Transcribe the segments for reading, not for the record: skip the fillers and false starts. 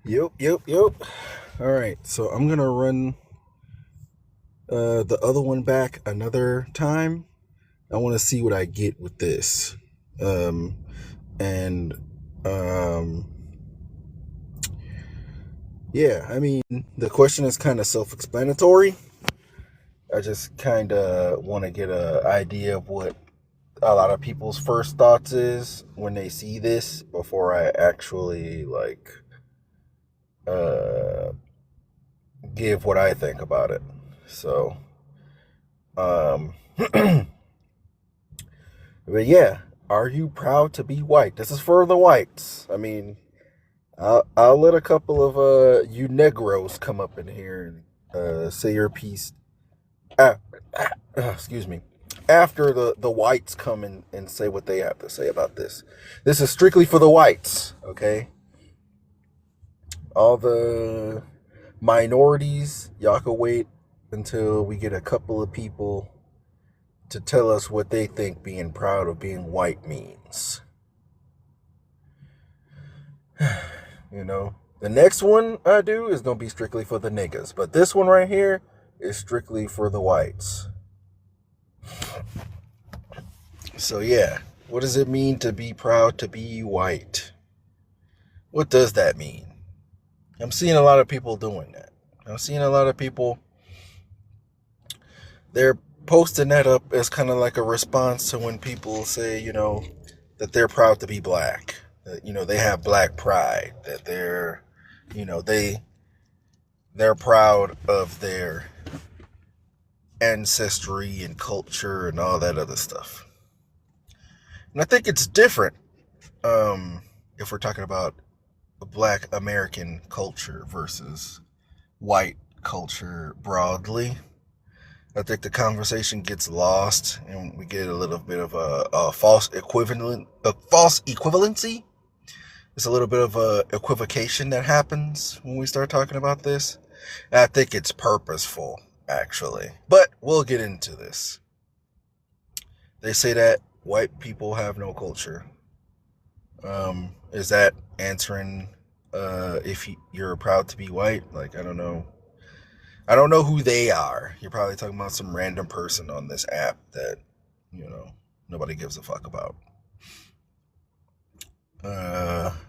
Yep. All right, so I'm gonna run the other one back another time. I want to see what I get with this, um, and um, yeah, I mean the question is kind of self-explanatory. I just kind of want to get a idea of what a lot of people's first thoughts is when they see this before I actually uh give what I think about it. So, um, but yeah, are you proud to be white? This is for the whites. I mean, I'll let a couple of you Negroes come up in here and say your piece. Ah, excuse me. After the whites come in and say what they have to say about this. This is strictly for the whites, okay? All the minorities, y'all can wait until we get a couple of people to tell us what they think being proud of being white means. You know, the next one I do is going to be strictly for the niggas, but this one right here is strictly for the whites. So, yeah, what does it mean to be proud to be white? What does that mean? I'm seeing a lot of people doing that. I'm seeing a lot of people, they're posting that up as kind of like a response to when people say, that they're proud to be black. That, they have black pride. That you know, they they're proud of their ancestry and culture and all that other stuff. And I think it's different if we're talking about black American culture versus white culture broadly. I think the conversation gets lost and we get a little bit of a false equivalency. It's a little bit of a equivocation that happens when we start talking about this. And I think it's purposeful, actually. But we'll get into this. They say that white people have no culture. Is that answering if you're proud to be white? Like, I don't know. I don't know who they are. You're probably talking about some random person on this app that, nobody gives a fuck about.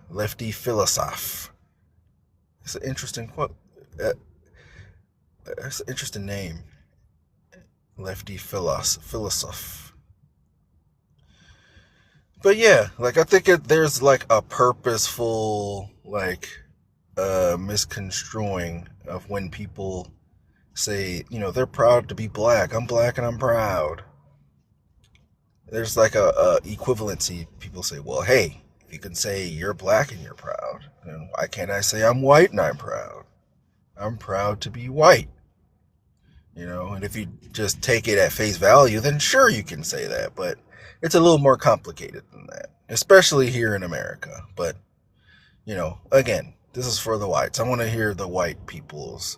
Lefty philosoph. It's an interesting quote. It's an interesting name. Lefty philosoph. But yeah, like I think there's like a purposeful misconstruing of when people say, they're proud to be black. I'm black and I'm proud. There's like a equivalency. People say, well, hey, if you can say you're black and you're proud, then why can't I say I'm white and I'm proud? I'm proud to be white. And if you just take it at face value, then sure you can say that, but it's a little more complicated than that, especially here in America. But, again, this is for the whites. I want to hear the white people's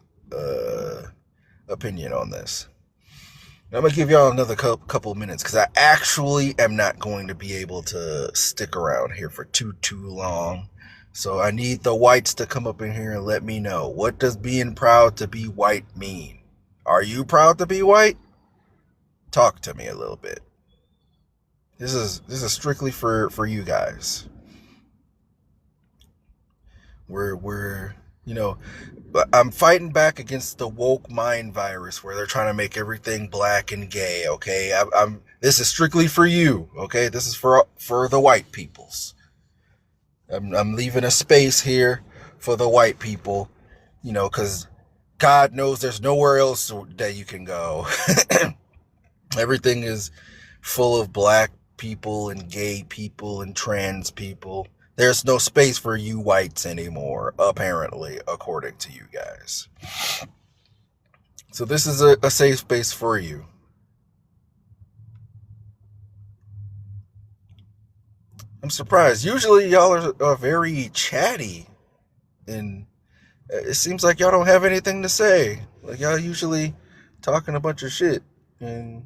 opinion on this. I'm going to give y'all another couple minutes because I actually am not going to be able to stick around here for too long. So I need the whites to come up in here and let me know, what does being proud to be white mean? Are you proud to be white? Talk to me a little bit. This is strictly for you guys. We're I'm fighting back against the woke mind virus where they're trying to make everything black and gay. Okay, I'm this is strictly for you. Okay, this is for the white peoples. I'm leaving a space here for the white people. Because God knows there's nowhere else that you can go. Everything is full of black people and gay people and trans people. There's no space for you whites anymore, apparently, according to you guys. So this is a safe space for you. I'm surprised. Usually y'all are very chatty, and it seems like y'all don't have anything to say. Like y'all usually talking a bunch of shit, and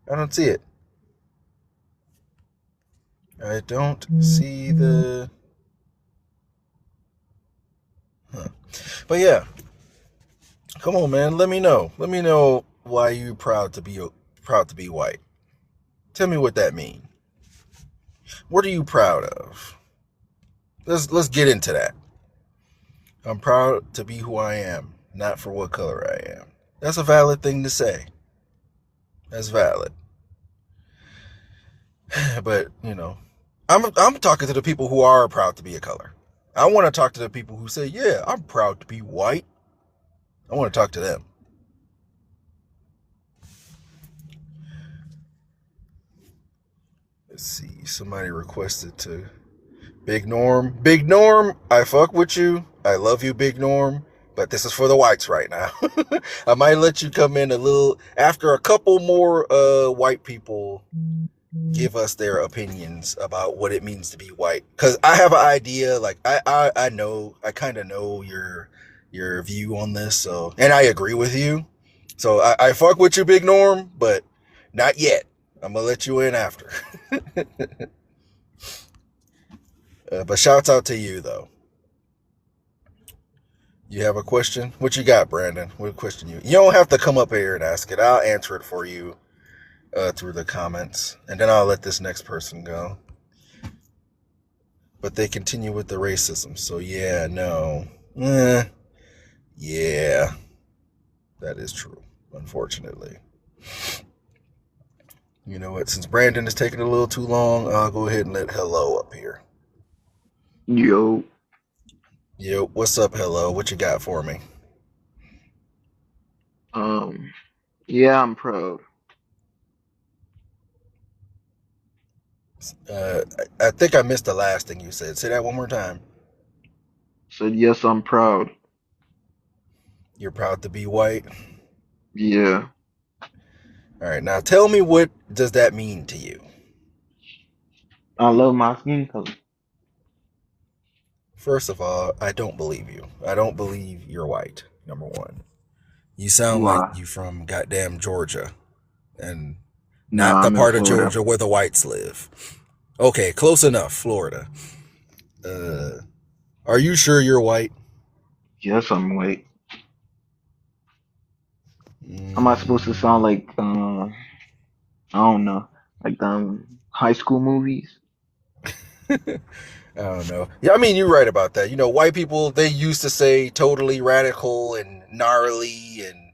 I don't see it. I don't see the But yeah, come on, man. Let me know. Let me know why you proud to be white. Tell me what that means. What are you proud of? Let's get into that. I'm proud to be who I am, not for what color I am. That's a valid thing to say. That's valid. But, I'm talking to the people who are proud to be a color. I want to talk to the people who say, "Yeah, I'm proud to be white." I want to talk to them. Let's see. Somebody requested to Big Norm. Big Norm, I fuck with you. I love you, Big Norm. But this is for the whites right now. I might let you come in a little after a couple more white people give us their opinions about what it means to be white. Because I have an idea, like I know, I kind of know your view on this, so and I agree with you. So I fuck with you, Big Norm, but not yet. I'm gonna let you in after. But shouts out to you though. You have a question? What you got, Brandon? What question you? You don't have to come up here and ask it. I'll answer it for you through the comments, and then I'll let this next person go. But they continue with the racism. So yeah, no, yeah, that is true. Unfortunately, you know what? Since Brandon is taking a little too long, I'll go ahead and let Hello up here. Yo, Yo, what's up, Hello? What you got for me? um, yeah, I'm proud. I think I missed the last thing you said. Say that one more time. Said yes, I'm proud. You're proud to be white. Yeah, All right, now tell me, what does that mean to you? I love my skin color. First of all, I don't believe you. I don't believe you're white. Number one, you sound like Why? you from goddamn Georgia, and not Nah, the I'm in part of Florida. Georgia where the whites live. Okay, close enough. Florida. Uh, are you sure you're white? Yes, I'm white. Am I supposed to sound Mm, like I don't know, like high school movies? I don't know. Yeah, I mean, you're right about that. White people, they used to say totally radical and gnarly and,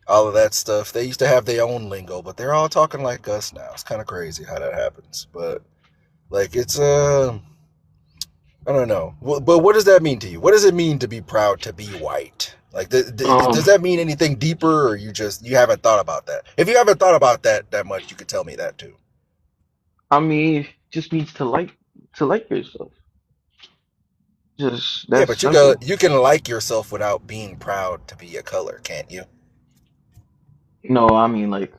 all of that stuff. They used to have their own lingo, but they're all talking like us now. It's kind of crazy how that happens. But, like, I don't know. But what does that mean to you? What does it mean to be proud to be white? Like, Um, does that mean anything deeper, or you haven't thought about that? If you haven't thought about that much, you could tell me that too. I mean, it just means to like yourself. Just Yeah, that's but simple. you can like yourself without being proud to be a color, can't you? No, I mean like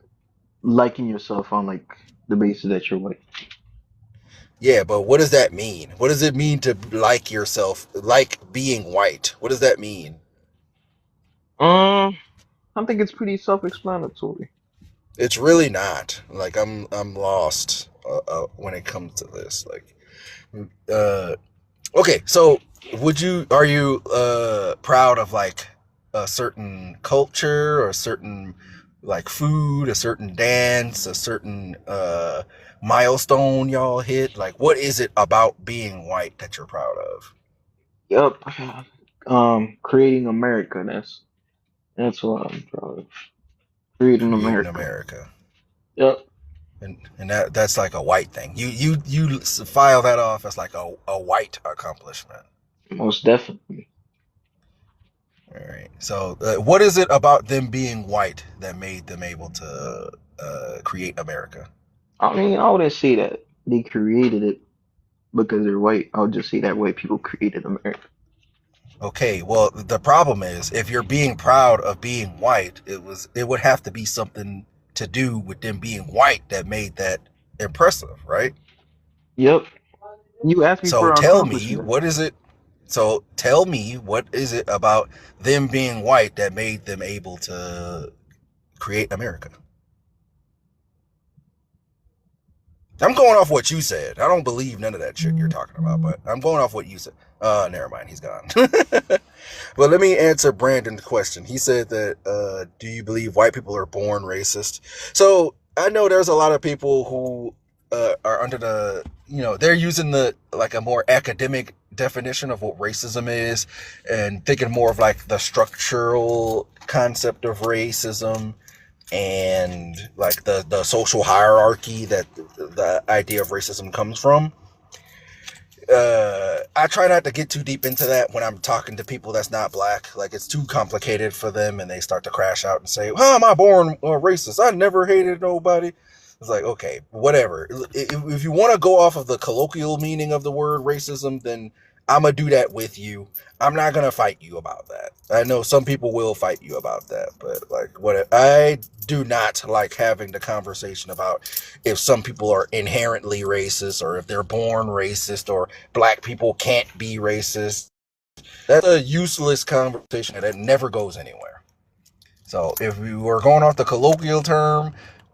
liking yourself on like the basis that you're white. Yeah, but what does that mean? What does it mean to like yourself, like being white? What does that mean? Um, I think it's pretty self-explanatory. It's really not. Like I'm lost when it comes to this. Like, uh, okay, so are you proud of like a certain culture or a certain like food, a certain dance, a certain milestone y'all hit? Like, what is it about being white that you're proud of? Yep. Creating America. That's what I'm proud of. Creating Creating America. America. Yep. And that's like a white thing. You file that off as like a white accomplishment. Most definitely. All right. So, what is it about them being white that made them able to create America? I mean, I wouldn't say that they created it because they're white. I would just say that white people created America. Okay. Well, the problem is, if you're being proud of being white, it would have to be something to do with them being white that made that impressive, right? Yep. You asked me So for an tell me, accomplishment. what is it? So tell me, what is it about them being white that made them able to create America? I'm going off what you said. I don't believe none of that shit you're talking about, but I'm going off what you said. Never mind. He's gone. But let me answer Brandon's question. He said that, do you believe white people are born racist? So I know there's a lot of people who are under the, they're using the like a more academic definition of what racism is, and thinking more of like the structural concept of racism and like the social hierarchy that the idea of racism comes from. I try not to get too deep into that when I'm talking to people that's not black. Like, it's too complicated for them, and they start to crash out and say, "How am I born racist? I never hated nobody." It's like, okay, whatever. If you want to go off of the colloquial meaning of the word racism, then I'm gonna do that with you. I'm not gonna fight you about that. I know some people will fight you about that, but like, what I do not like having the conversation about if some people are inherently racist or if they're born racist or black people can't be racist. That's a useless conversation that never goes anywhere. So if we were going off the colloquial term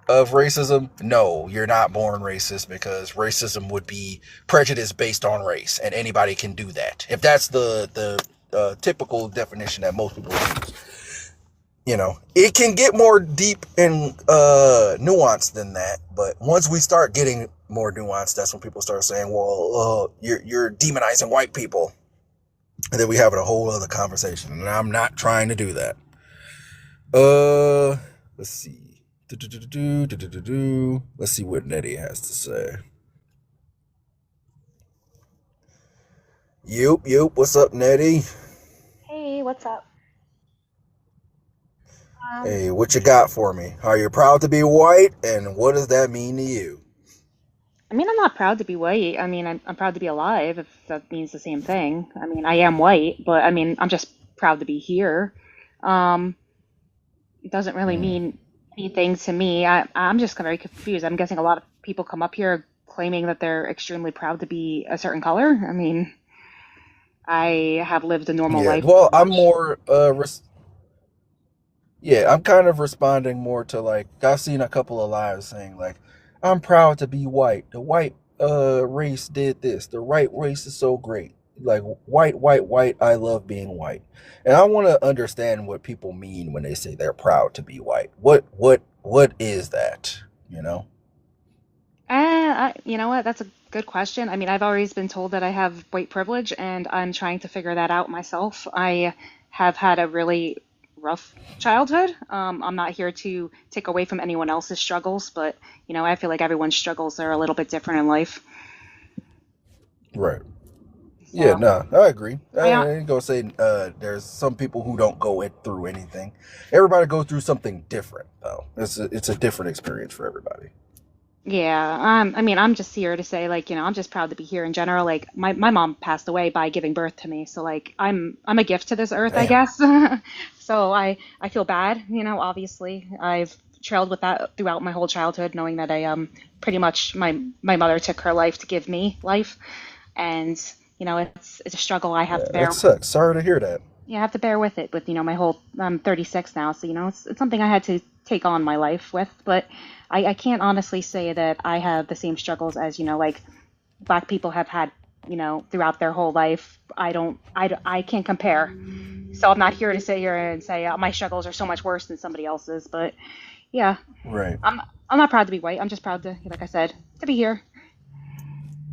of racism, no, you're not born racist, because racism would be prejudice based on race, and anybody can do that. If that's the typical definition that most people use, it can get more deep and nuanced than that. But once we start getting more nuanced, that's when people start saying, "Well, you're demonizing white people," and then we have a whole other conversation. And I'm not trying to do that. Let's see. Let's see what Nettie has to say. Yup. What's up, Nettie? Hey, what's up? Um, Hey, what you got for me? Are you proud to be white, and what does that mean to you? I mean, I'm not proud to be white. I mean, I'm proud to be alive, if that means the same thing. I mean, I am white, but I mean, I'm just proud to be here. Um, it doesn't really Hmm. mean anything to me. I'm just very confused. I'm guessing a lot of people come up here claiming that they're extremely proud to be a certain color. I mean, I have lived a normal Yeah. life Well, pretty I'm much. more yeah, I'm kind of responding more to, like, I've seen a couple of lives saying like, I'm proud to be white. The white race did this. The white race is so great. Like, white, I love being white. And I want to understand what people mean when they say they're proud to be white. What is that? You know? You know what? That's a good question. I mean, I've always been told that I have white privilege, and I'm trying to figure that out myself. I have had a really rough childhood. I'm not here to take away from anyone else's struggles, but I feel like everyone's struggles are a little bit different in life. Right. Yeah, So no, I agree. I, I ain't gonna say there's some people who don't go through anything. Everybody goes through something different, though. It's a different experience for everybody. Yeah, I mean, I'm just here to say, like, I'm just proud to be here in general. Like, my mom passed away by giving birth to me, so like, I'm a gift to this earth, I Damn. guess. So I feel bad, obviously. I've trailed with that throughout my whole childhood, knowing that I pretty much my mother took her life to give me life, and it's a struggle I have Yeah, to that bear. sucks. Sorry to hear that. Yeah, I have to bear with it with, my whole, I'm 36 now, so, it's something I had to take on my life with, but I can't honestly say that I have the same struggles as, like black people have had, throughout their whole life. I can't compare. So I'm not here to sit here and say my struggles are so much worse than somebody else's, but yeah, Right. I'm, I'm not proud to be white. I'm just proud to, like I said, to be here.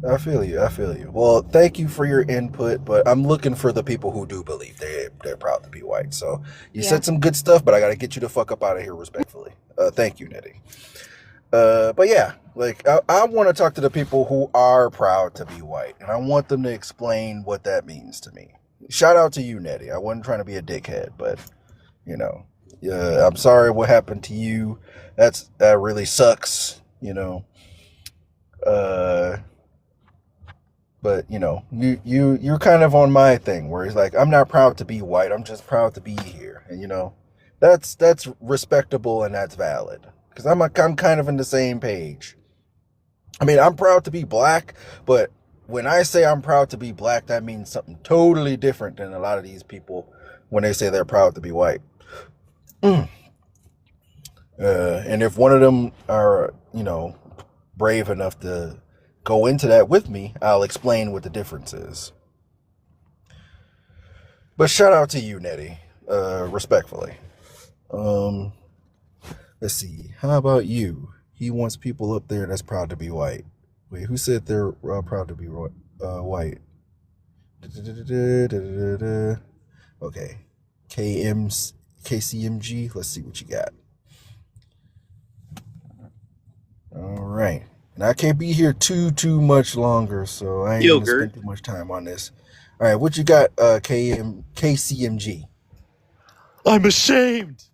I feel you. I feel you. Well, thank you for your input, but I'm looking for the people who do believe they're proud to be white. So you Yeah. said some good stuff, but I gotta get you the fuck up out of here respectfully. Thank you, Nettie. But yeah, like, I want to talk to the people who are proud to be white, and I want them to explain what that means to me. Shout out to you, Nettie. I wasn't trying to be a dickhead, but you know, I'm sorry what happened to you. That really sucks. Uh, but you're kind of on my thing where it's like, I'm not proud to be white. I'm just proud to be here, and that's respectable and that's valid, because I'm kind of in the same page. I mean, I'm proud to be black, but when I say I'm proud to be black, that means something totally different than a lot of these people when they say they're proud to be white. And if one of them are, brave enough to go into that with me, I'll explain what the difference is. But shout out to you, Nettie, respectfully. Um, let's see. How about you? He wants people up there that's proud to be white. Wait, who said they're proud to be white? Okay. KCMG. Let's see what you got. All right. And I can't be here too much longer, so I ain't gonna Yogurt. spend too much time on this. All right, what you got, KCMG? I'm ashamed.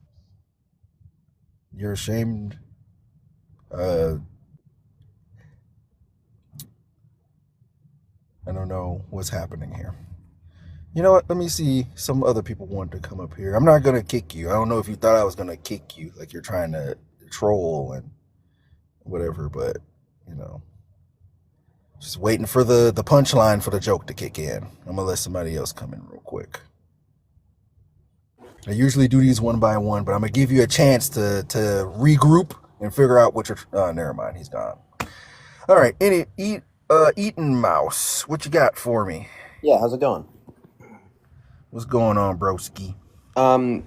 You're ashamed. Uh, I don't know what's happening here. You know what? Let me see. Some other people want to come up here. I'm not gonna kick you. I don't know if you thought I was gonna kick you, like you're trying to troll and whatever, but you know, just waiting for the punchline for the joke to kick in. I'm gonna let somebody else come in real quick. I usually do these one by one, but I'm gonna give you a chance to regroup and figure out what you're. Never mind, he's gone. All right, Eaton Mouse, what you got for me? Yeah, how's it going? What's going on, broski?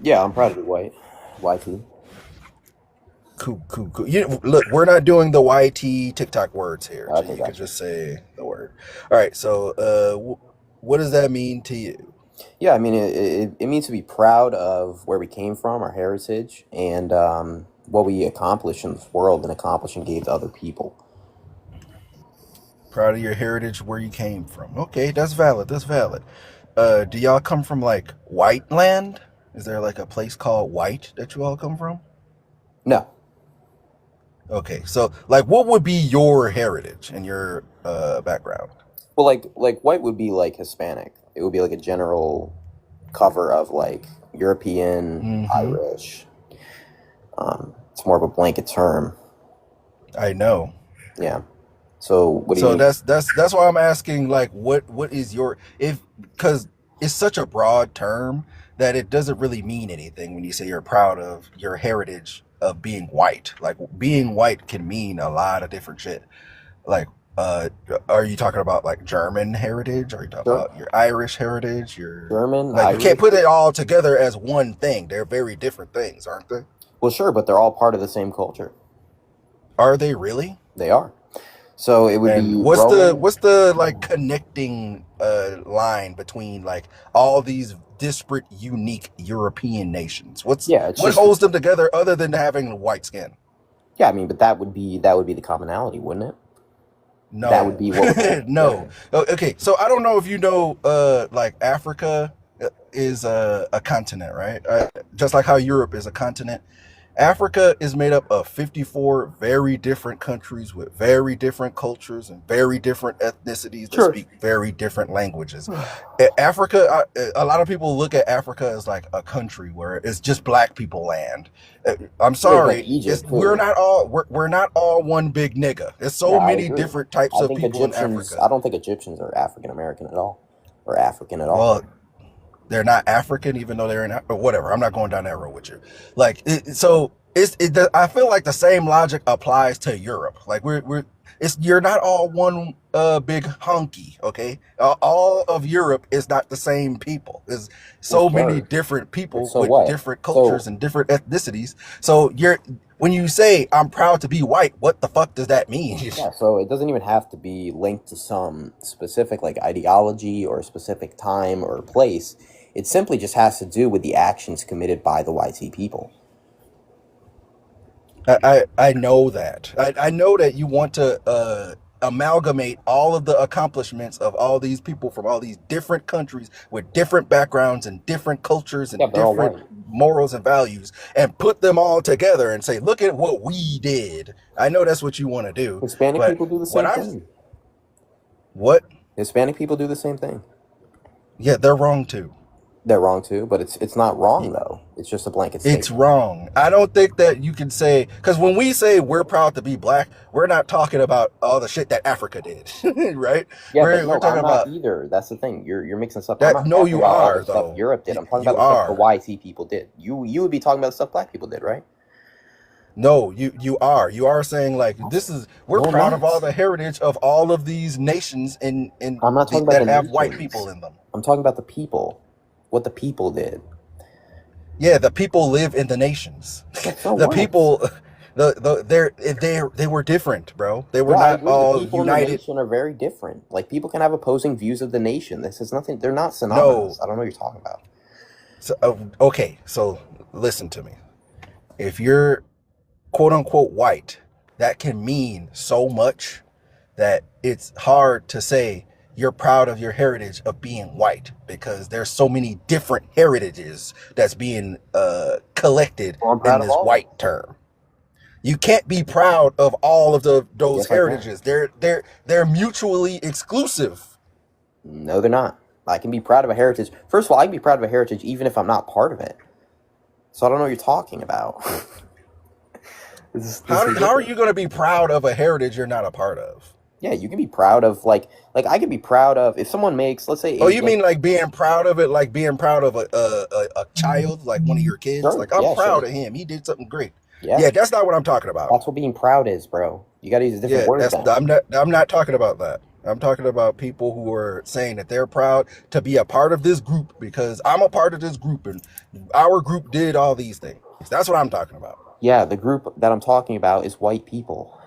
Yeah, I'm proud to be white. YT. Cool. Look, we're not doing the YT TikTok words here. So Okay, you can gotcha. just say the word. All right. So, what does that mean to you? Yeah, I mean, it means to be proud of where we came from, our heritage, and what we accomplished in this world and accomplished and gave to other people. Proud of your heritage, where you came from. Okay, that's valid. Do y'all come from like White Land? Is there like a place called White that you all come from? No. Okay, so like, what would be your heritage and your background? Well, like white would be like Hispanic. It would be like a general cover of like European, Mm-hmm. Irish. It's more of a blanket term. I know. Yeah. So what do you So mean? that's why I'm asking, like, what is your, if, because it's such a broad term that it doesn't really mean anything when you say you're proud of your heritage of being white. Like, being white can mean a lot of different shit. Like, uh are you talking about like German heritage? Are you talking Sure. about your Irish heritage? Your, German, like, you can't Irish. put it all together as one thing. They're very different things, aren't they? Well, sure, but they're all part of the same culture. Are they really? They are. So it would And be what's Roman. the like connecting line between like all these disparate, unique European nations? Yeah, it's What just holds them together other than having white skin? yeah. I mean, but that would be the commonality, wouldn't it? That would No, be what would hold them no. together. Okay, so I don't know if you know, like Africa is a continent, right? Just like how Europe is a continent. Africa is made up of 54 very different countries with very different cultures and very different ethnicities that Sure. speak very different languages. Africa, a lot of people look at Africa as like a country where it's just black people land. I'm There's like sorry, Egypt too. we're not all one big nigga. There's No, so I many agree. different types I of think people in Egyptians. Africa. I don't think Egyptians are African American at all, or African at all. Well, they're not African, even though they're in, or whatever. I'm not going down that road with you. Like, so I feel like the same logic applies to Europe. Like, you're not all one big honky, okay? All of Europe is not the same people. There's Well, so many sure. different But people so with what? different cultures So and different ethnicities. So when you say I'm proud to be white, what the fuck does that mean? yeah. So it doesn't even have to be linked to some specific like ideology or a specific time or place. It simply just has to do with the actions committed by the YT people. I know that. I know that you want to amalgamate all of the accomplishments of all these people from all these different countries with different backgrounds and different cultures Yeah, and they're all different white. morals and values and put them all together and say, look at what we did. I know that's what you want to do, Hispanic but people do the what same I'm thing. what? Hispanic people do the same thing. Yeah, they're wrong too. They're wrong too, but it's not wrong though. It's just a blanket It's statement. wrong. I don't think that you can say, because when we say we're proud to be black, we're not talking about all the shit that Africa did, right? Yeah, but We're no, talking I'm not about either. That's the thing. You're mixing stuff. I'm that. not No, talking you about all the are stuff though. Europe did. I'm talking about You the stuff the are. YT people did. You would be talking about the stuff black people did, right? No, you are saying like this is we're No, I'm proud of all not. the heritage of all of these nations I'm not talking about that the have white people nations. in them. I'm talking about the people. What the people did. Yeah, the people live in the nations. So The what? people, they were different, bro. They were Yeah, I not agree. The all people and the united. nation are very different. Like people can have opposing views of the nation. This is nothing. They're not No, synonymous. I don't know what you're talking about. so, okay, so listen to me. If you're quote unquote white, that can mean so much that it's hard to say you're proud of your heritage of being white because there's so many different heritages that's being collected Well, I'm in proud of this all of them. white term. You can't be proud of all of those Yes, I can. heritages. They're mutually exclusive. No, they're not. I can be proud of a heritage. First of all, I can be proud of a heritage even if I'm not part of it. So I don't know what you're talking about. This is How are ridiculous. you going to be proud of a heritage you're not a part of? Yeah, you can be proud of like I can be proud of if someone makes, let's say, Oh, a you like mean like being proud of it, like being proud of a child, like one of your kids? sure, Like I'm yeah, proud sure, of him. He did something great. yeah. Yeah, that's not what I'm talking about. That's what being proud is, bro. You got to use a different Yeah, word that's then. I'm not talking about that. I'm talking about people who are saying that they're proud to be a part of this group because I'm a part of this group and our group did all these things. That's what I'm talking about. Yeah, the group that I'm talking about is white people.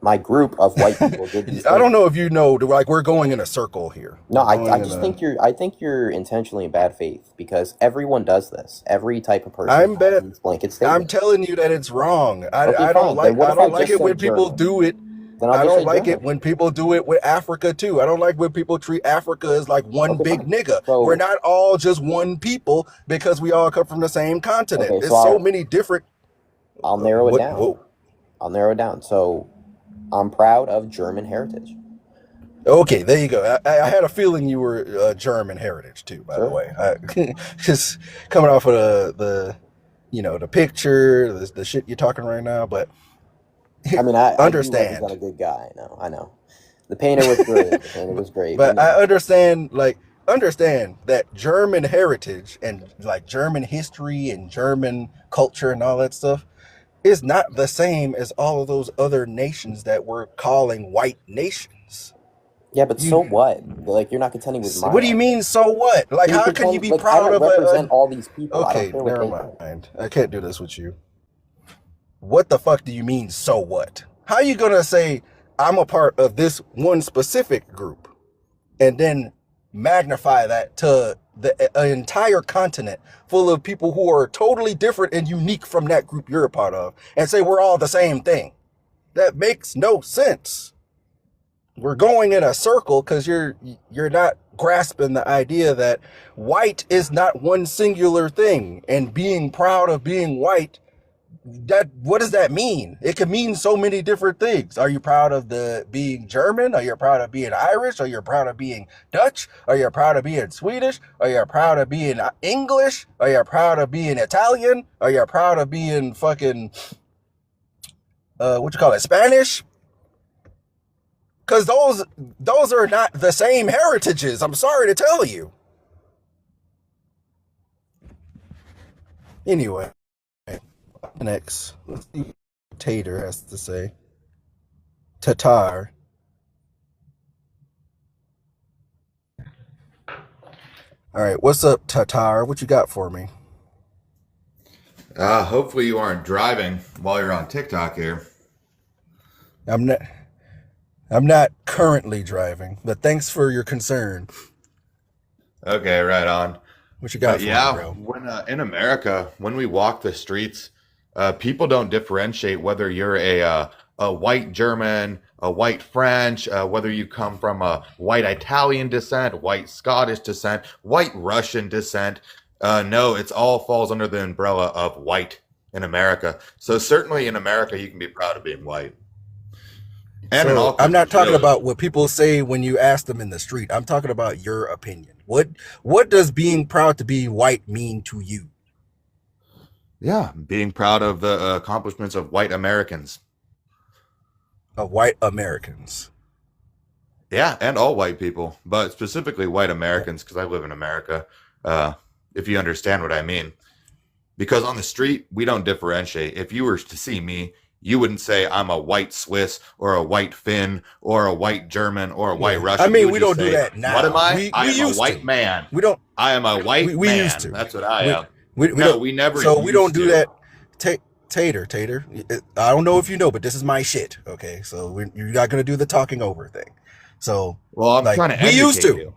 My group of white people did these I don't things. know if you know, like we're going in a circle here. No, We're I going in just a. think you're intentionally in bad faith because everyone does this. Every type of person I'm has bet. these blanket I'm statements. telling you that it's wrong. Okay, I don't fine. Then like what I if I don't like just it say when people German? do it. Then I'll I just don't say like it German. when people do it with Africa too. I don't like when people treat Africa as like one Okay, big fine. nigga. We're So not all just one people because we all come from the same continent. okay, so There's so many different. I'll narrow it What? down. Whoa. I'll narrow it down. So I'm proud of German heritage. Okay, there you go. I had a feeling you were German heritage too. By the Sure. way, just coming off of the picture, the shit you're talking right now. But I mean, I do represent understand. a good guy. No, I know. The painter was great. The painter was great, but But I no. understand that German heritage and like German history and German culture and all that stuff is not the same as all of those other nations that we're calling white nations. Yeah, but You so what? Like, you're not contending with my what do you argument. mean so what? Like Can you how can you contend? be Like, I proud don't of represent all these people. I don't okay, care what never they think. mind. I can't do this with you. What the fuck do you mean so what? How you going to say I'm a part of this one specific group and then magnify that to the an entire continent full of people who are totally different and unique from that group you're a part of and say we're all the same thing? That makes no sense. We're going in a circle because you're not grasping the idea that white is not one singular thing, and being proud of being white, that what does that mean? It can mean so many different things. Are you proud of the being German? Are you proud of being Irish? Are you proud of being Dutch? Are you proud of being Swedish? Are you proud of being English? Are you proud of being Italian? Are you proud of being fucking what you call it, Spanish? Because those are not the same heritages. I'm sorry to tell you. Anyway, next, let's see what Tater has to say. Tatar. All right, what's up, Tatar? What you got for me? Hopefully you aren't driving while you're on TikTok here. I'm not. I'm not currently driving, but thanks for your concern. Okay, right on. What you got But for me, yeah, bro? when in America, when we walk the streets, people don't differentiate whether you're a white German, a white French, whether you come from a white Italian descent, white Scottish descent, white Russian descent. No, it's all falls under the umbrella of white in America. So certainly in America, you can be proud of being white, and in So all I'm not countries, talking really. about what people say when you ask them in the street. I'm talking about your opinion. What does being proud to be white mean to you? Yeah, being proud of the accomplishments of white Americans. Of white Americans. Yeah, and all white people, but specifically white Americans because I live in America. Uh, if you understand what I mean. because on the street, we don't differentiate. If you were to see me, you wouldn't say I'm a white Swiss or a white Finn or a white German or a white Yeah. I Russian. You mean, would we just don't do say, that what am now. I? We I we am a used white to. man. We don't. I am a white We used man. to. That's what I We am. we No, don't. we never So we don't used do to. that. Tater. I don't know if you know, but this is my shit. Okay, so you're not gonna do the talking over thing. So Well, I'm like trying to we used educate to. you.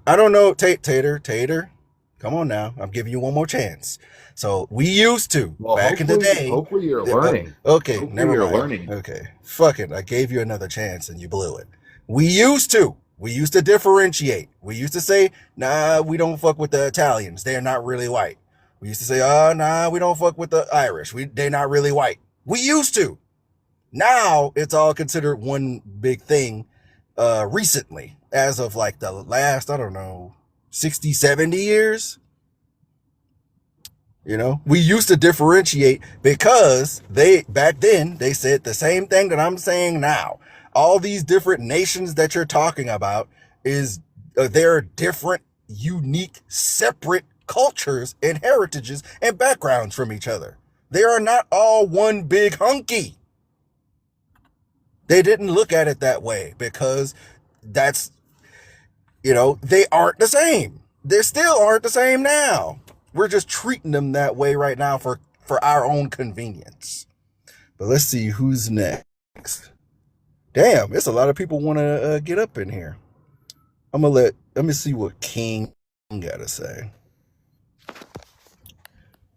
I don't know. Tater. Come on now. I'm giving you one more chance. So we used to Well, back in the day. hopefully you're learning. Okay, Hopefully never you're mind. learning. Okay, fuck it. I gave you another chance and you blew it. We used to. We used to differentiate. We used to say, nah, we don't fuck with the Italians. They're not really white. We used to say, oh, nah, we don't fuck with the Irish. They're not really white. We used to. Now it's all considered one big thing recently, as of like the last, I don't know, 60, 70 years. You know, we used to differentiate because back then they said the same thing that I'm saying now. All these different nations that you're talking about is they're different, unique, separate cultures and heritages and backgrounds from each other. They are not all one big hunky. They didn't look at it that way because that's, they aren't the same. They still aren't the same now. We're just treating them that way right now for our own convenience. But let's see who's next. Damn, it's a lot of people want to get up in here. Let me see what King got to say.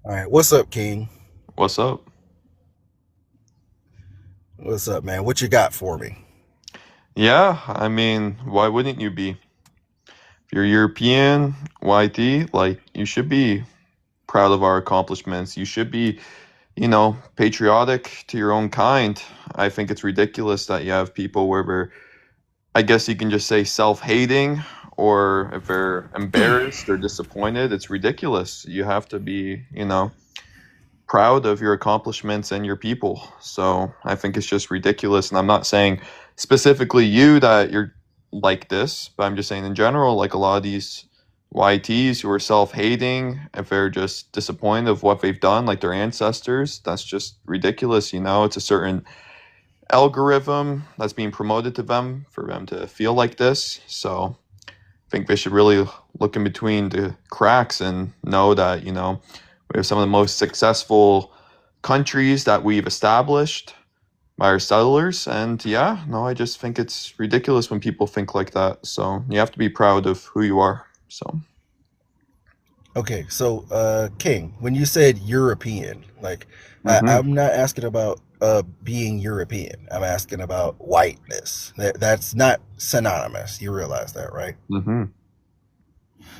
All right, what's up, King? What's up? What's up, man? What you got for me? Yeah, I mean, why wouldn't you be? If you're European, YT, like, you should be proud of our accomplishments. You should be, patriotic to your own kind. I think it's ridiculous that you have people where they're, I guess you can just say self-hating, or if they're embarrassed or disappointed, it's ridiculous. You have to be, proud of your accomplishments and your people. So I think it's just ridiculous. And I'm not saying specifically you that you're like this, but I'm just saying in general, like a lot of these YTs who are self-hating, if they're just disappointed of what they've done, like their ancestors, that's just ridiculous. It's a certain algorithm that's being promoted to them for them to feel like this. So I think they should really look in between the cracks and know that, we have some of the most successful countries that we've established by our settlers. And I just think it's ridiculous when people think like that. So you have to be proud of who you are. So. Okay, so King, when you said European, like I'm not asking about being European. I'm asking about whiteness. That's not synonymous. You realize that, right? Mm-hmm.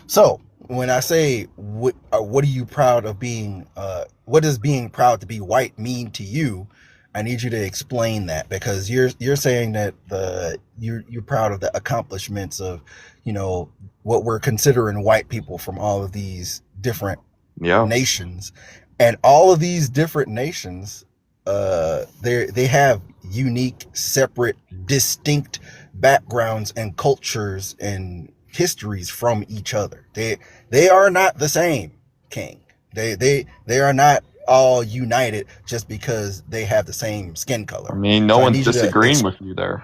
So when I say what are you proud of being? What does being proud to be white mean to you? I need you to explain that, because you're saying that you're proud of the accomplishments of, what we're considering white people from all of these different nations, and all of these different nations, they have unique, separate, distinct backgrounds and cultures and histories from each other. They are not the same, King. They are not all united just because they have the same skin color. I mean, no So one's disagreeing with you there.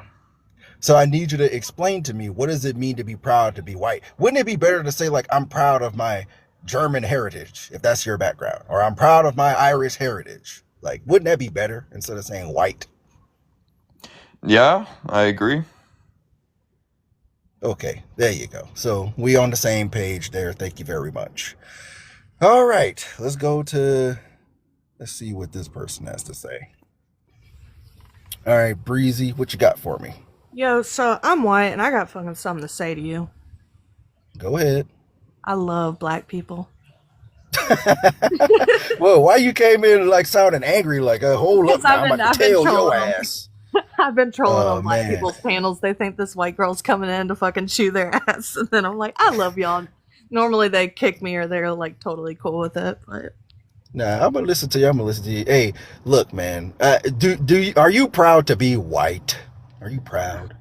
So I need you to explain to me, what does it mean to be proud to be white? Wouldn't it be better to say, like, I'm proud of my German heritage, if that's your background, or I'm proud of my Irish heritage? Like, wouldn't that be better instead of saying white? Yeah, I agree. Okay, there you go. So we on the same page there. Thank you very much. All right, let's see what this person has to say. All right, Breezy, what you got for me? Yo, so I'm white and I got fucking something to say to you. Go ahead. I love black people. Whoa, why you came in like sounding angry, like, hold up, I'm about to tell your ass. I've been trolling Oh, on black man. people's panels. They think this white girl's coming in to fucking chew their ass. And then I'm like, I love y'all. Normally they kick me or they're like totally cool with it. But Nah, I'm gonna listen to you. Hey, look, man. Are you proud to be white? Are you proud?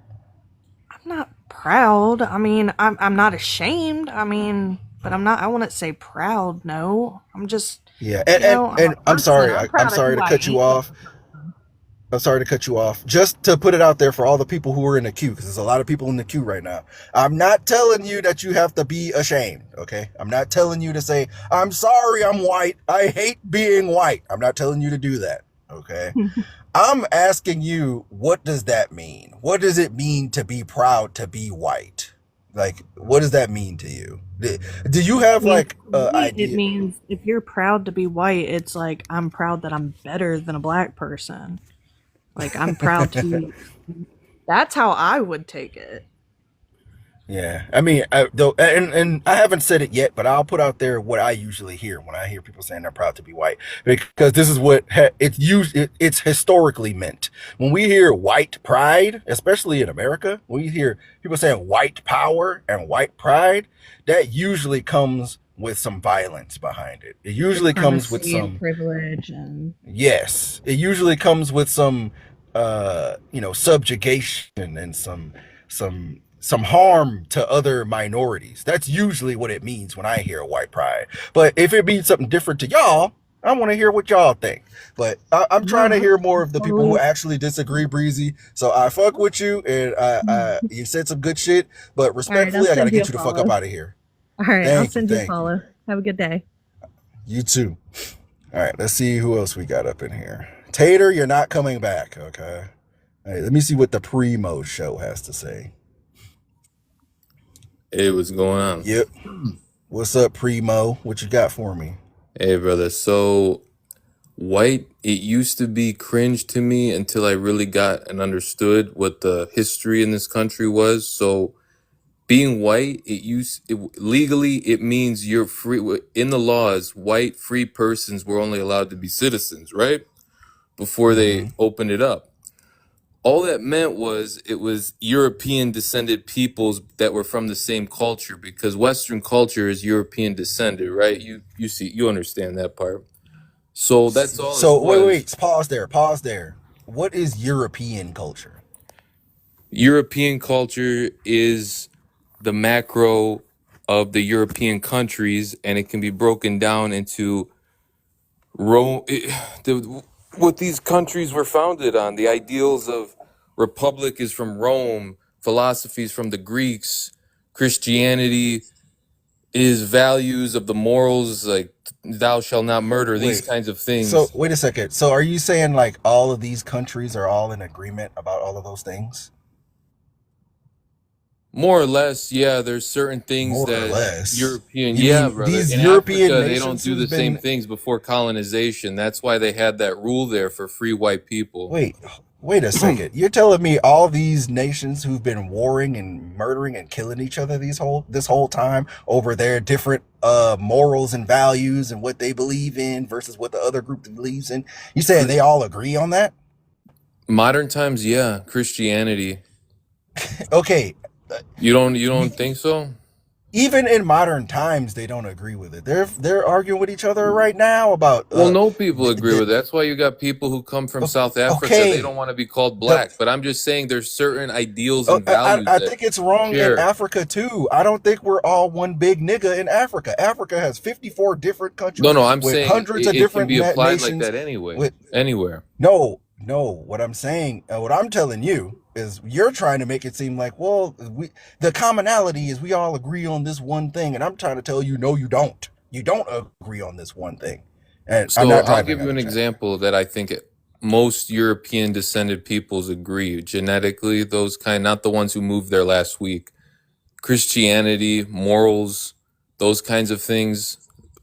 I'm not proud. I mean, I'm not ashamed. I mean, but I'm not. I wouldn't say proud. No, I'm just, Yeah, I'm a and I'm person. sorry, I'm I'm proud of sorry who to I cut you am. off. I'm sorry to cut you off. Just to put it out there for all the people who are in the queue, because there's a lot of people in the queue right now. I'm not telling you that you have to be ashamed, okay? I'm not telling you to say, I'm sorry I'm white. I hate being white. I'm not telling you to do that, okay? I'm asking you, what does that mean? What does it mean to be proud to be white? Like, what does that mean to you? Do you I have mean, like for an me, it idea? means if you're proud to be white, it's like I'm proud that I'm better than a black person. Like I'm proud to. That's how I would take it. Yeah, I mean, though, and I haven't said it yet, but I'll put out there what I usually hear when I hear people saying they're proud to be white, because this is what it's historically meant. When we hear white pride, especially in America, when you hear people saying white power and white pride, that usually comes with some violence behind it. It usually comes with Supremacy and some, privilege and yes, it usually comes with some subjugation and some harm to other minorities. That's usually what it means when I hear white pride. But if it means something different to y'all, I want to hear what y'all think. But I'm trying to no, hear more of the people who totally. actually disagree, Breezy. So I fuck with you, and you said some good shit. But All right, I'll respectfully, I got to send you a get you the fuck up follow. out of here. All right, I'll Thank you, send you a thank you. follow. Have a good day. You too. All right, let's see who else we got up in here. Tater, you're not coming back, okay? All right, let me see what the Primo show has to say. Hey, what's going on? Yep. What's up, Primo? What you got for me? Hey, brother. So, white, it used to be cringe to me until I really got and understood what the history in this country was. So, being white, legally, it means you're free. In the laws, white free persons were only allowed to be citizens, right? Before Mm-hmm. they opened it up. All that meant was it was European descended peoples that were from the same culture, because Western culture is European descended, right? You understand that part. So that's all it So was. wait, pause there, pause there. What is European culture? European culture is the macro of the European countries, and it can be broken down into what these countries were founded on. The ideals of republic is from Rome, philosophies from the Greeks, Christianity is values of the morals like thou shalt not murder, these Wait. kinds of So things. wait a second. So are you saying like all of these countries are all in agreement about all of those things? More or less, yeah, there's certain things More or that less. European, You yeah, mean brother. these In European Africa, they don't nations do who's the same been things before colonization. That's why they had that rule there for free white people. wait, wait a second. You're telling me all these nations who've been warring and murdering and killing each other this whole time over their different morals and values and what they believe in versus what the other group believes in. You saying they all agree on that? Modern times, yeah, Christianity. Okay. You don't think so? Even in modern times they don't agree with it. They're arguing with each other right now about Well, no people agree the with it. That's why you got people who come from South Africa. They don't okay. want to be called The black. But I'm just saying there's certain ideals and I, values I that think it's wrong in share. Africa too. I don't think we're all one big nigga in Africa. Africa has 54 different No, countries no, I'm with saying hundreds of it can different be applied like nations. that anyway, With anywhere. no, what I'm saying, what I'm telling you is you're trying to make it seem like, well, the commonality is we all agree on this one thing, and I'm trying to tell you, no, you don't. You don't agree on this one thing, and I'm So not I'll driving give on you a an jet. example that I think most European descended peoples agree genetically. Those kind, not the ones who moved there last week. Christianity, morals, those kinds of things,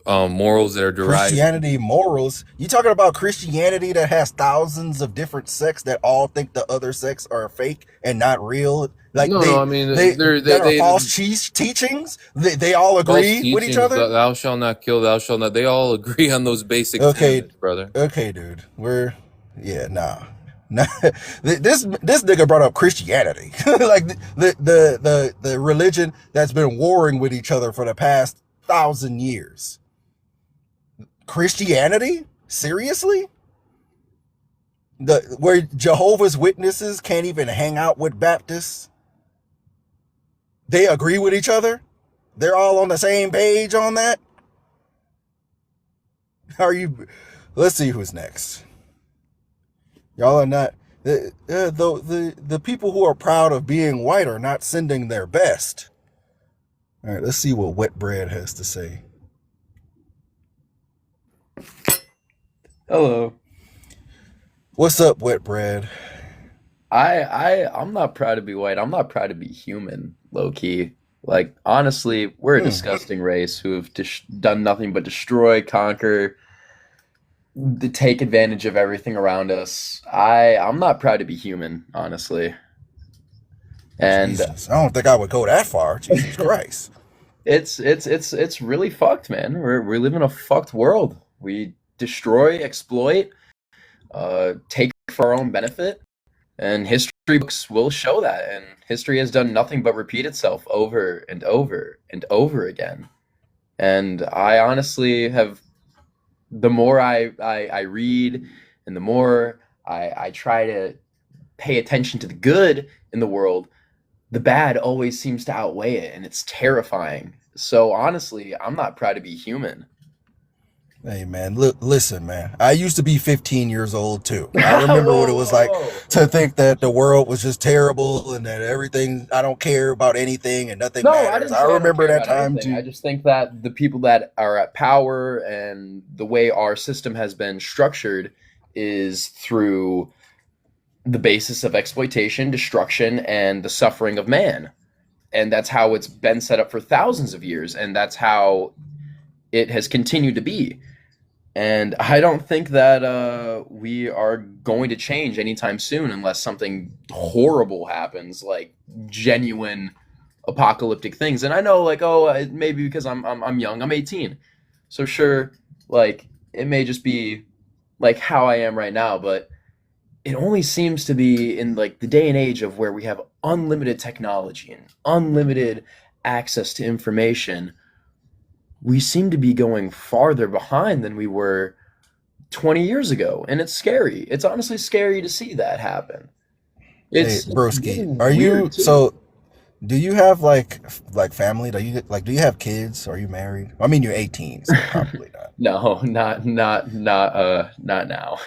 morals that are derived. Christianity morals. You talking about Christianity that has thousands of different sects that all think the other sects are fake and not real? Like No, no, I mean that are they false teachings. They all false agree with each teachings. other. Thou shalt not kill. Thou shalt not. They all agree on those basic Okay, tenets, brother. okay, dude. We're yeah, nah. Nah, this nigga brought up Christianity, like the religion that's been warring with each other for the past 1,000 years. Christianity? Seriously? Where Jehovah's Witnesses can't even hang out with Baptists? They agree with each other? they're all on the same page on that? Are you? Let's see who's next. Y'all are not. The people who are proud of being white are not sending their best. All right, let's see what Wet Bread has to say. Hello. What's up, Wet Bread? I'm not proud to be white. I'm not proud to be human, low key. Like honestly, we're a disgusting race who have done nothing but destroy, conquer, take advantage of everything around us. I'm not proud to be human, honestly. And Jesus, I don't think I would go that far. Jesus Christ. it's really fucked, man. We live in a fucked world. We destroy, exploit, take for our own benefit. And history books will show that. And history has done nothing but repeat itself over and over and over again. And I honestly have, the more I read and the more I try to pay attention to the good in the world, the bad always seems to outweigh it. And it's terrifying. So honestly, I'm not proud to be human. Hey man, look, listen, man. I used to be 15 years old too. I remember what it was like to think that the world was just terrible and that everything, I don't care about anything and nothing No, I matters. didn't I say I don't remember care that about time anything. I too. just think that the people that are at power and the way our system has been structured is through the basis of exploitation, destruction, and the suffering of man. And that's how it's been set up for thousands of years, and that's how it has continued to be. And I don't think that we are going to change anytime soon unless something horrible happens, like genuine apocalyptic things. And I know, like, oh, maybe because I'm young, I'm 18, so sure, like it may just be like how I am right now, but it only seems to be in like the day and age of where we have unlimited technology and unlimited access to information. We seem to be going farther behind than we were 20 years ago, and it's scary. It's honestly scary to see that happen. Hey, It's broski, getting are you, weird too. so do you have like family? Do you have kids? Are you married? I mean, you're 18, so probably not. No, not now.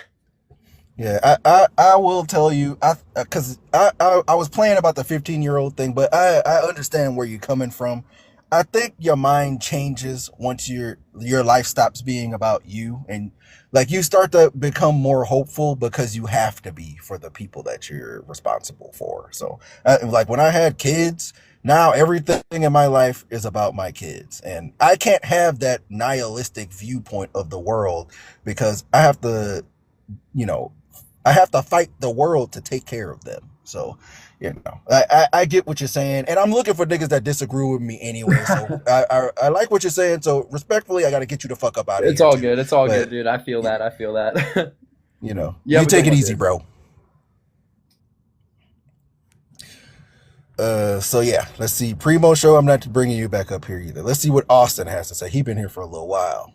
Yeah, I will tell you, because I was playing about the 15-year-old thing, but I understand where you're coming from. I think your mind changes once your life stops being about you, and like you start to become more hopeful because you have to be for the people that you're responsible for. So, like when I had kids, now everything in my life is about my kids, and I can't have that nihilistic viewpoint of the world because I have to, you know, I have to fight the world to take care of them. So, I get what you're saying, and I'm looking for niggas that disagree with me anyway. So I like what you're saying. So respectfully, I got to get you the fuck up out of It's here all too. good. It's all But good, dude. I feel that. I feel that. You you have a good take it one, easy, dude. bro. So yeah, let's see. Primo show. I'm not bringing you back up here either. Let's see what Austin has to say. He's been here for a little while.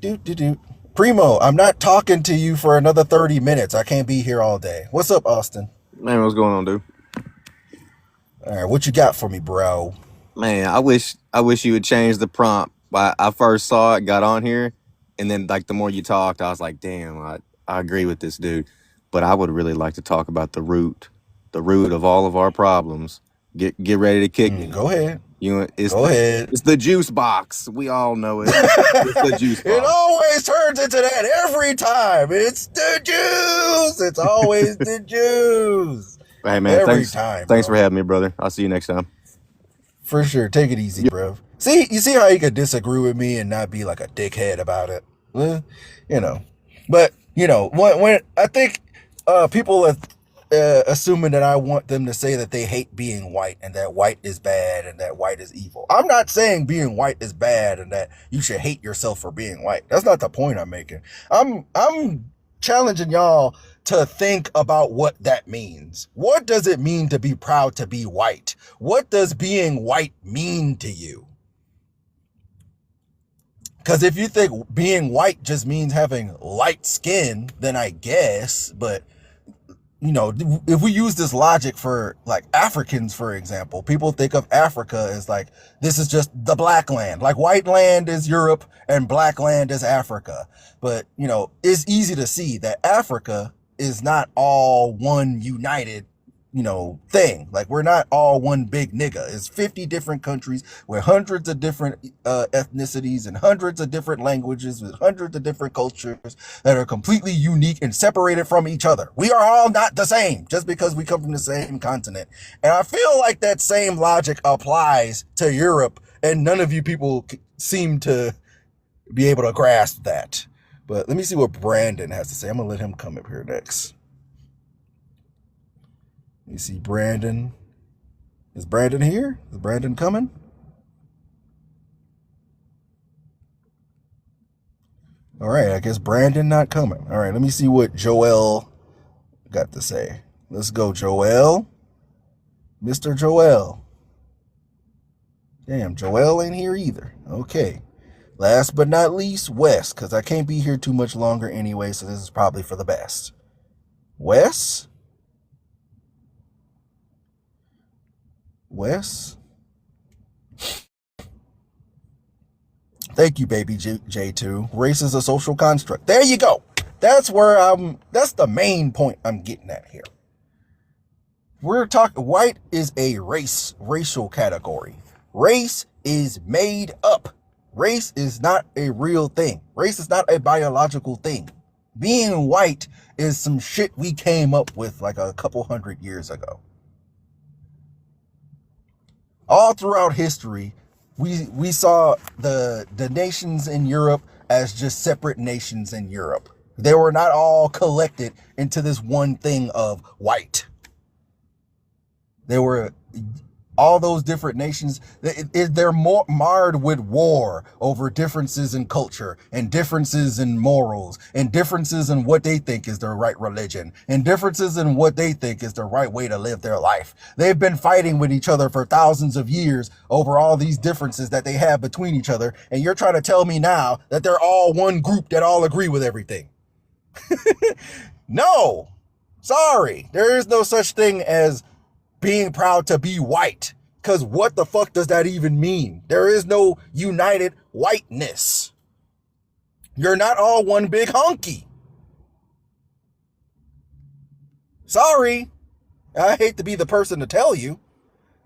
Do. Primo, I'm not talking to you for another 30 minutes. I can't be here all day. What's up, Austin? Man, what's going on, dude? All right, what you got for me, bro? Man, I wish you would change the prompt. I first saw it, got on here, and then like the more you talked, I was like, damn, I agree with this dude. But I would really like to talk about the root of all of our problems. Get ready to kick me. Go ahead. It's Go ahead. it's the juice box. We all know it. It's the juice It box. always turns into that every time. It's the juice. It's always the juice. Hey man, Every thanks time, thanks for bro. having me, brother. I'll see you next time. For sure. Take it easy, bro. See, you see how you could disagree with me and not be like a dickhead about it? Eh, you know. But, when I think people are assuming that I want them to say that they hate being white and that white is bad and that white is evil. I'm not saying being white is bad and that you should hate yourself for being white. That's not the point I'm making. I'm challenging y'all to think about what that means. What does it mean to be proud to be white? What does being white mean to you? Because if you think being white just means having light skin, then I guess, but if we use this logic for like Africans, for example, people think of Africa as like, this is just the black land. Like white land is Europe and black land is Africa. But, it's easy to see that Africa is not all one united, thing. Like we're not all one big nigga. It's 50 different countries with hundreds of different ethnicities and hundreds of different languages with hundreds of different cultures that are completely unique and separated from each other. We are all not the same just because we come from the same continent. And I feel like that same logic applies to Europe, and none of you people seem to be able to grasp that. But let me see what Brandon has to say. I'm gonna let him come up here next. You see Brandon. Is Brandon here? Is Brandon coming? All right, I guess Brandon not coming. All right, let me see what Joel got to say. Let's go, Joel. Mr. Joel. Damn, Joel ain't here either. Okay. Last but not least, Wes, because I can't be here too much longer anyway, so this is probably for the best. Wes? Wes? Thank you, baby J2. Race is a social construct. There you go. That's the main point I'm getting at here. We're talking, white is a racial category. Race is made up. Race is not a real thing. Race is not a biological thing. Being white is some shit we came up with like a couple hundred years ago. All throughout history, we saw the nations in Europe as just separate nations in Europe. They were not all collected into this one thing of white. They were all those different nations. They're more marred with war over differences in culture and differences in morals and differences in what they think is their right religion and differences in what they think is the right way to live their life. They've been fighting with each other for thousands of years over all these differences that they have between each other. And you're trying to tell me now that they're all one group that all agree with everything. No, sorry. There is no such thing as being proud to be white, because what the fuck does that even mean? There is no united whiteness. You're not all one big honky. Sorry, I hate to be the person to tell you.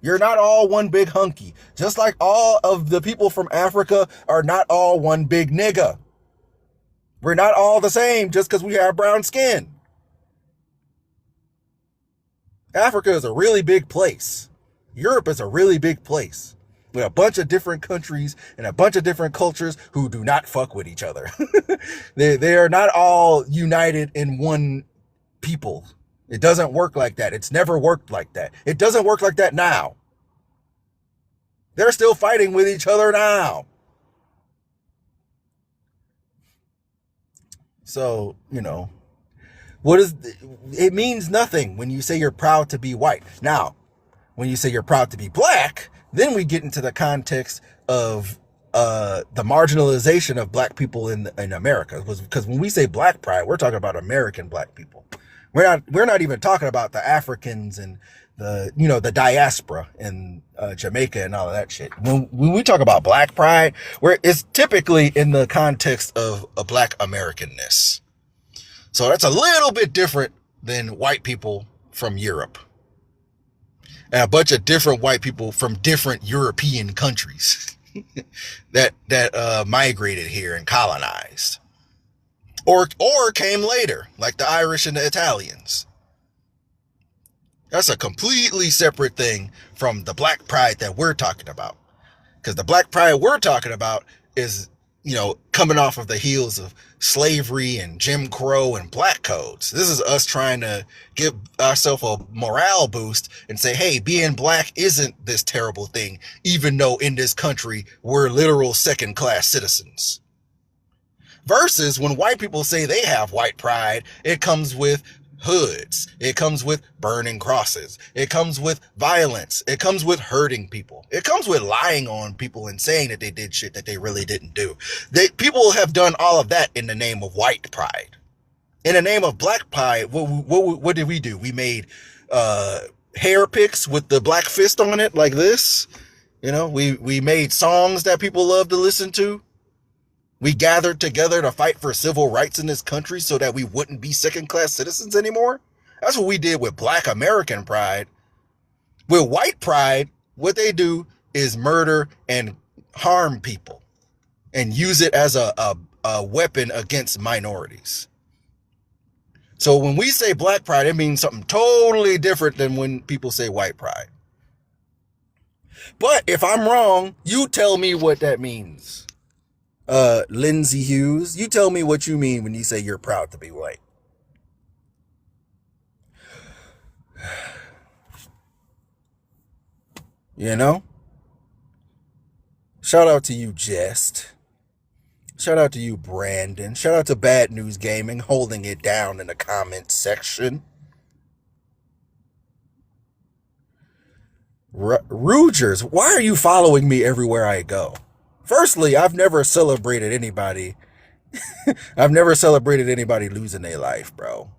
You're not all one big hunky. Just like all of the people from Africa are not all one big nigga. We're not all the same just because we have brown skin. Africa is a really big place. Europe is a really big place with a bunch of different countries and a bunch of different cultures who do not fuck with each other. They are not all united in one people. It doesn't work like that. It's never worked like that. It doesn't work like that now. They're still fighting with each other now. So, it means nothing when you say you're proud to be white. Now, when you say you're proud to be black, then we get into the context of the marginalization of black people in America. Because when we say black pride, we're talking about American black people. We're not even talking about the Africans and the diaspora in Jamaica and all of that shit. When we talk about black pride, it's typically in the context of a black Americanness. So that's a little bit different than white people from Europe. And a bunch of different white people from different European countries that migrated here and colonized. Or came later, like the Irish and the Italians. That's a completely separate thing from the black pride that we're talking about. Because the black pride we're talking about is, coming off of the heels of slavery and Jim Crow and black codes. This is us trying to give ourselves a morale boost and say, hey, being black isn't this terrible thing, even though in this country we're literal second-class citizens. Versus when white people say they have white pride, it comes with hoods. It comes with burning crosses. It comes with violence. It comes with hurting people. It comes with lying on people and saying that they did shit that they really didn't do. People have done all of that in the name of white pride. In the name of black pride, what did we do? We made hair picks with the black fist on it, like this. You know, we made songs that people love to listen to. We gathered together to fight for civil rights in this country so that we wouldn't be second-class citizens anymore. That's what we did with black American pride. With white pride, what they do is murder and harm people and use it as a weapon against minorities. So when we say black pride, it means something totally different than when people say white pride. But if I'm wrong, you tell me what that means. Lindsay Hughes, you tell me what you mean when you say you're proud to be white. You know? Shout out to you, Jest. Shout out to you, Brandon. Shout out to Bad News Gaming, holding it down in the comments section. Rugers, why are you following me everywhere I go? Firstly, I've never celebrated anybody. I've never celebrated anybody losing their life, bro.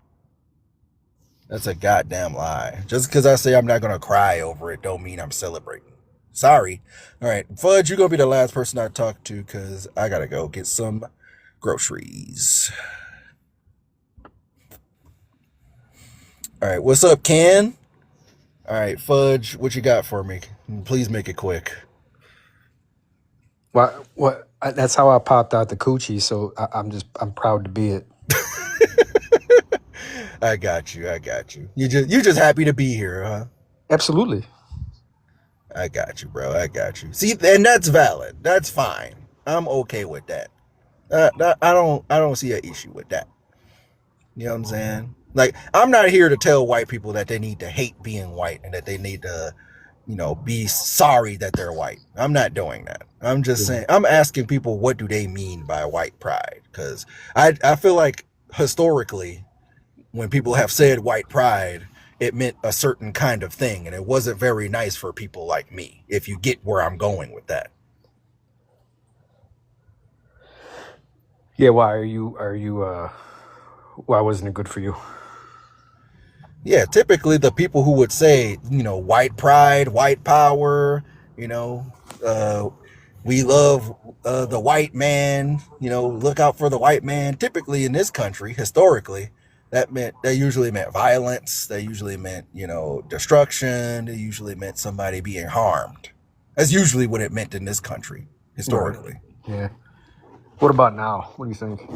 That's a goddamn lie. Just because I say I'm not going to cry over it don't mean I'm celebrating. Sorry. All right, Fudge, you're going to be the last person I talk to because I got to go get some groceries. All right, what's up, Ken? All right, Fudge, what you got for me? Please make it quick. What? That's how I popped out the coochie. So I'm proud to be it. I got you. You just happy to be here, huh? Absolutely. I got you, bro. I got you. See, and that's valid. That's fine. I'm okay with that. I don't see an issue with that. You know what I'm saying? Like, I'm not here to tell white people that they need to hate being white and that they need to, be sorry that they're white. I'm not doing that. I'm just saying, I'm asking people, what do they mean by white pride? Because I feel like historically, when people have said white pride, it meant a certain kind of thing, and it wasn't very nice for people like me, if you get where I'm going with that. Yeah, why why wasn't it good for you? Yeah, typically the people who would say, white pride, white power, we love the white man, look out for the white man. Typically in this country, historically, that usually meant violence. That usually meant, destruction. It usually meant somebody being harmed. That's usually what it meant in this country, historically. Right. Yeah. What about now? What do you think?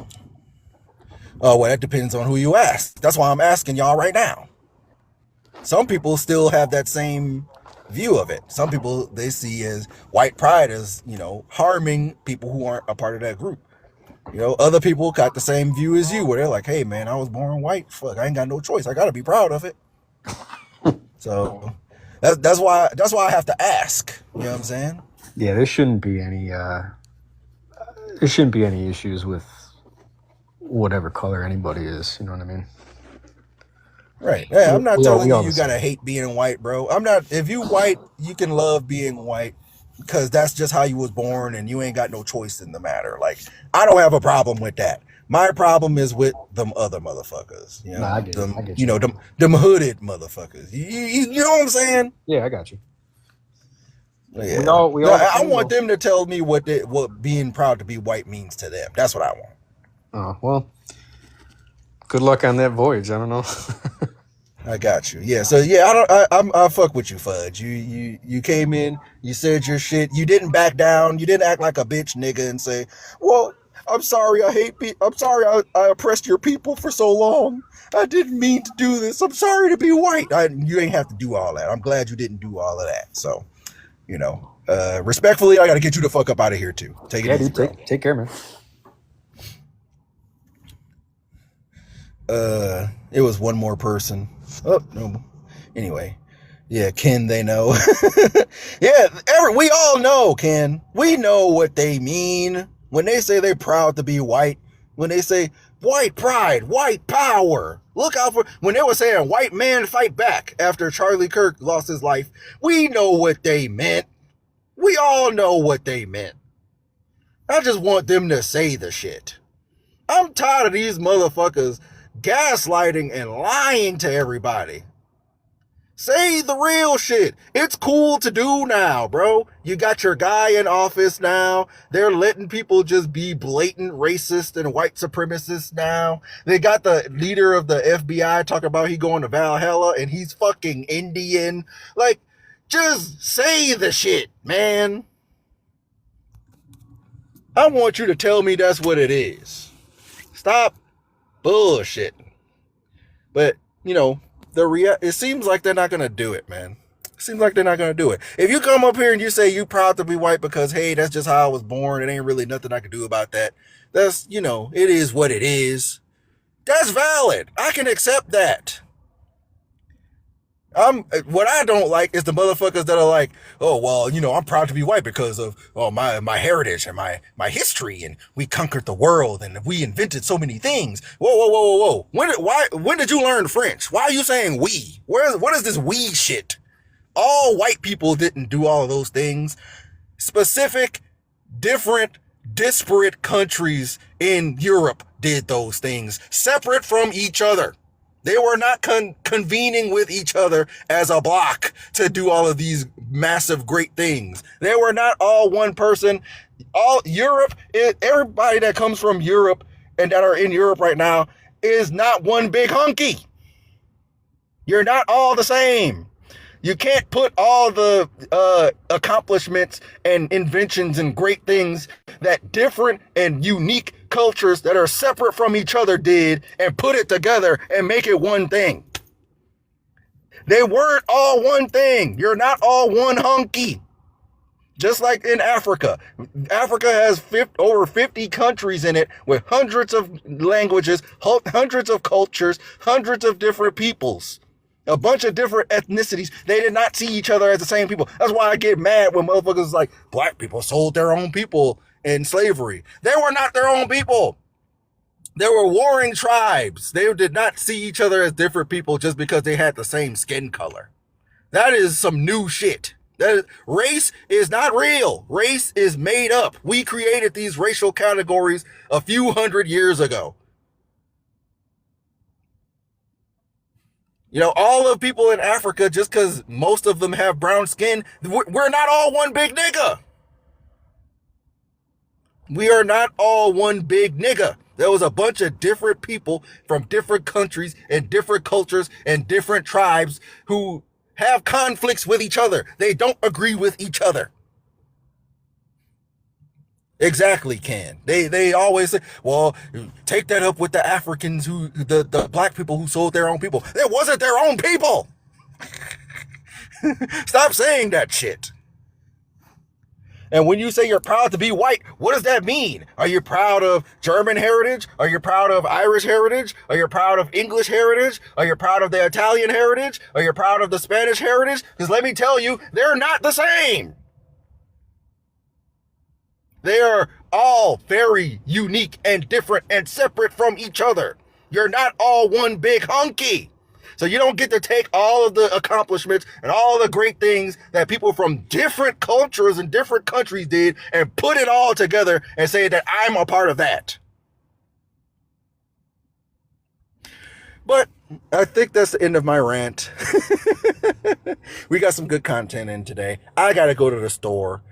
Well, that depends on who you ask. That's why I'm asking y'all right now. Some people still have that same view of it. Some people, they see as white pride as, harming people who aren't a part of that group. Other people got the same view as you, where they're like, hey, man, I was born white. Fuck, I ain't got no choice. I got to be proud of it. So that's why I have to ask. You know what I'm saying? Yeah, there shouldn't be any issues with whatever color anybody is. You know what I mean? Right. Yeah, I'm not telling you gotta hate being white, bro. I'm not. If you white, you can love being white because that's just how you was born, and you ain't got no choice in the matter. Like, I don't have a problem with that. My problem is with them other motherfuckers. I get you. Them hooded motherfuckers. You know what I'm saying? Yeah, I got you. Yeah. I want them to tell me what being proud to be white means to them. That's what I want. Oh, well, good luck on that voyage. I don't know. I got you. Yeah. So yeah, I fuck with you, Fudge. You came in, you said your shit. You didn't back down. You didn't act like a bitch nigga and say, well, I'm sorry. I'm sorry. I oppressed your people for so long. I didn't mean to do this. I'm sorry to be white. You ain't have to do all that. I'm glad you didn't do all of that. So, respectfully, I got to get you the fuck up out of here too. Take it easy, dude. Take care, man. It was one more person. Oh, no. Anyway. Yeah, Ken, they know. Yeah, we all know, Ken. We know what they mean. When they say they're proud to be white, when they say white pride, white power, look out for, when they were saying white man fight back after Charlie Kirk lost his life, we know what they meant. We all know what they meant. I just want them to say the shit. I'm tired of these motherfuckers gaslighting and lying to everybody. Say the real shit. It's cool to do now, bro. You got your guy in office now. They're letting people just be blatant racist and white supremacists now. They got the leader of the FBI talking about he going to Valhalla and he's fucking Indian. Like, just say the shit, man. I want you to tell me that's what it is. Stop bullshitting. But, you know, it seems like they're not going to do it, man. It seems like they're not going to do it. If you come up here and you say you proud to be white because, hey, that's just how I was born, it ain't really nothing I can do about that. That's, you know, it is what it is. That's valid. I can accept that. What I don't like is the motherfuckers that are like, oh, well, you know, I'm proud to be white because of my heritage and my history, and we conquered the world and we invented so many things. Whoa. When did you learn French? Why are you saying we? What is this we shit? All white people didn't do all of those things. Specific, different, disparate countries in Europe did those things separate from each other. They were not convening with each other as a block to do all of these massive, great things. They were not all one person. All Europe, everybody that comes from Europe and that are in Europe right now is not one big hunky. You're not all the same. You can't put all the accomplishments and inventions and great things that different and unique cultures that are separate from each other did and put it together and make it one thing. They weren't all one thing. You're not all one hunky. Just like in Africa. Africa has over 50 countries in it with hundreds of languages, hundreds of cultures, hundreds of different peoples. A bunch of different ethnicities. They did not see each other as the same people. That's why I get mad when motherfuckers like black people sold their own people in slavery. They were not their own people. They were warring tribes. They did not see each other as different people just because they had the same skin color. That is some new shit. Race is not real. Race is made up. We created these racial categories a few hundred years ago. You know, all of people in Africa, just because most of them have brown skin, we're not all one big nigga. We are not all one big nigga. There was a bunch of different people from different countries and different cultures and different tribes who have conflicts with each other. They don't agree with each other. Exactly, Ken. They always say, well, take that up with the Africans the black people who sold their own people. It wasn't their own people. Stop saying that shit. And when you say you're proud to be white, what does that mean? Are you proud of German heritage? Are you proud of Irish heritage? Are you proud of English heritage? Are you proud of the Italian heritage? Are you proud of the Spanish heritage? Because let me tell you, they're not the same. They are all very unique and different and separate from each other. You're not all one big hunky. So you don't get to take all of the accomplishments and all the great things that people from different cultures and different countries did and put it all together and say that I'm a part of that. But I think that's the end of my rant. We got some good content in today. I got to go to the store.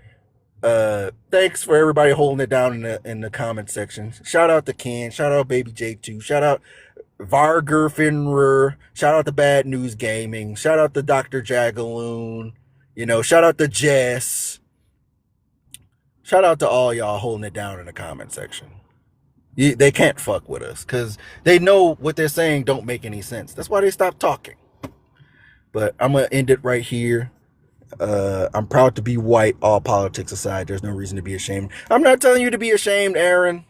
Thanks for everybody holding it down in the comment section. Shout out to Ken, shout out Baby Jake too, shout out Varger Finrer, shout out to Bad News Gaming, shout out to Dr. Jagaloon, shout out to Jess, shout out to all y'all holding it down in the comment section. They can't fuck with us because they know what they're saying don't make any sense. That's why they stopped talking. But I'm gonna end it right here. I'm proud to be white, all politics aside. There's no reason to be ashamed. I'm not telling you to be ashamed, Aaron.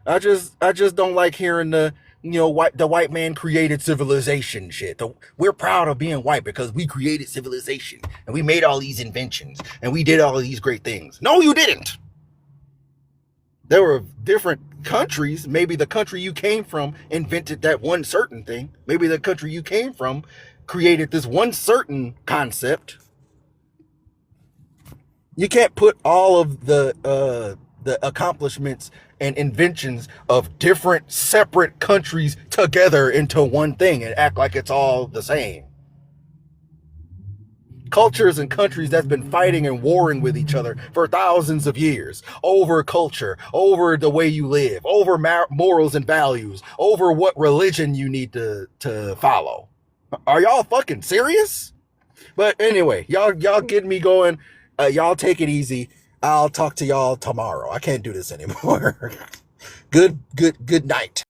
I just don't like hearing the white man created civilization shit. We're proud of being white because we created civilization and we made all these inventions and we did all of these great things. No, you didn't. There were different countries. Maybe the country you came from invented that one certain thing. Maybe the country you came from created this one certain concept. You can't put all of the the accomplishments and inventions of different separate countries together into one thing and act like it's all the same. Cultures and countries that's been fighting and warring with each other for thousands of years over culture, over the way you live, over morals and values, over what religion you need to follow. Are y'all fucking serious? But anyway, y'all get me going. Y'all take it easy. I'll talk to y'all tomorrow. I can't do this anymore. Good night.